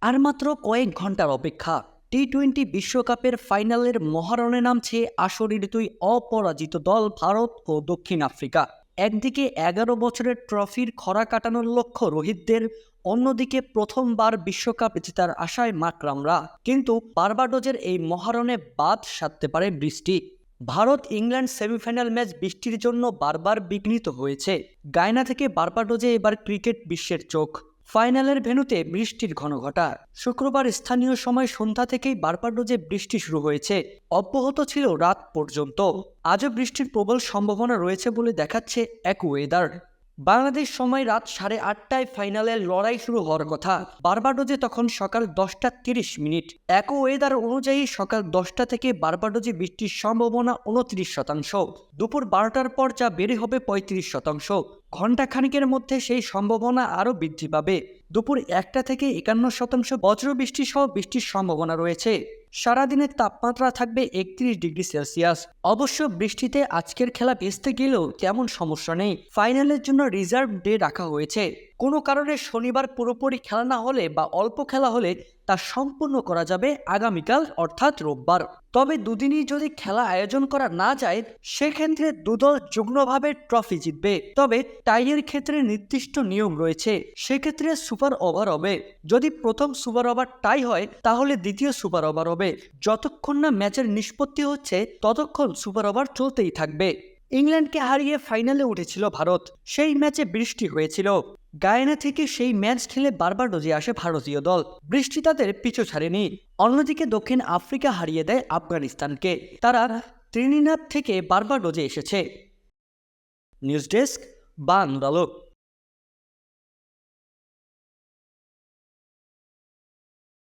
আর মাত্র কয়েক ঘন্টার অপেক্ষা, টি-20 বিশ্বকাপের ফাইনালের মহারণে নামছে আসরের দুই অপরাজিত দল ভারত ও দক্ষিণ আফ্রিকা। একদিকে 11 বছরের ট্রফির খরা কাটানোর লক্ষ্য রোহিতদের, অন্যদিকে প্রথমবার বিশ্বকাপ জেতার আশায় মাকড়ামরা। কিন্তু বার্বাডোজের এই মহারণে বাদ সাধতে পারে বৃষ্টি। ভারত ইংল্যান্ড সেমিফাইনাল ম্যাচ বৃষ্টির জন্য বারবার বিঘ্নিত হয়েছে। গায়না থেকে বার্বাডোজে এবার ক্রিকেট বিশ্বের চোখ। ফাইনালের ভেন্যুতে বৃষ্টির ঘনঘটা। শুক্রবার স্থানীয় সময় সন্ধ্যা থেকেই বার্বাডোজে বৃষ্টি শুরু হয়েছে, অব্যাহত ছিল রাত পর্যন্ত। আজও বৃষ্টির প্রবল সম্ভাবনা রয়েছে বলে দেখাচ্ছে অ্যাকুওয়েদার। বাংলাদেশ সময় রাত 8:30টায় ফাইনালের লড়াই শুরু হওয়ার কথা। বার্বাডোজে তখন সকাল 10:30। অ্যাকুওয়েদার অনুযায়ী সকাল 10টা থেকে বার্বাডোজে বৃষ্টির সম্ভাবনা 29%। দুপুর 12টার পর যা বেড়ে হবে 35%। ঘণ্টা খানিকের মধ্যে সেই সম্ভাবনা আরও বৃদ্ধি পাবে। দুপুর 1টা থেকে 51% বজ্রবৃষ্টি সহ বৃষ্টির সম্ভাবনা রয়েছে। সারাদিনের তাপমাত্রা থাকবে 31 ডিগ্রি সেলসিয়াস। অবশ্য বৃষ্টিতে আজকের খেলা ভেস্তে গেলেও তেমন সমস্যা নেই। ফাইনালের জন্য রিজার্ভ ডে রাখা হয়েছে। কোনো কারণে শনিবার পুরোপুরি খেলা না হলে বা অল্প খেলা হলে তা সম্পূর্ণ করা যাবে আগামীকাল অর্থাৎ রোববার। তবে দুদিনই যদি খেলা আয়োজন করা না যায়, সেক্ষেত্রে দুদল যুগ্মভাবে ট্রফি জিতবে। তবে টাইয়ের ক্ষেত্রে নির্দিষ্ট নিয়ম রয়েছে, সেক্ষেত্রে সুপার ওভার হবে। যদি প্রথম সুপার ওভার টাই হয় তাহলে দ্বিতীয় সুপার ওভার হবে। যতক্ষণ না ম্যাচের নিষ্পত্তি হচ্ছে ততক্ষণ সুপার ওভার চলতেই থাকবে। ইংল্যান্ডকে হারিয়ে ফাইনালে উঠেছিল ভারত। সেই ম্যাচে বৃষ্টি হয়েছিল। গায়ানা থেকে সেই ম্যাচ খেলে বার্বাডোজে আসে ভারতীয় দল। বৃষ্টি তাদের পিছু ছাড়েনি। অন্যদিকে দক্ষিণ আফ্রিকা হারিয়ে দেয় আফগানিস্তানকে। তারা ত্রিনিদাদ থেকে বার্বাডোজে এসেছে। News desk, বাংলালোক।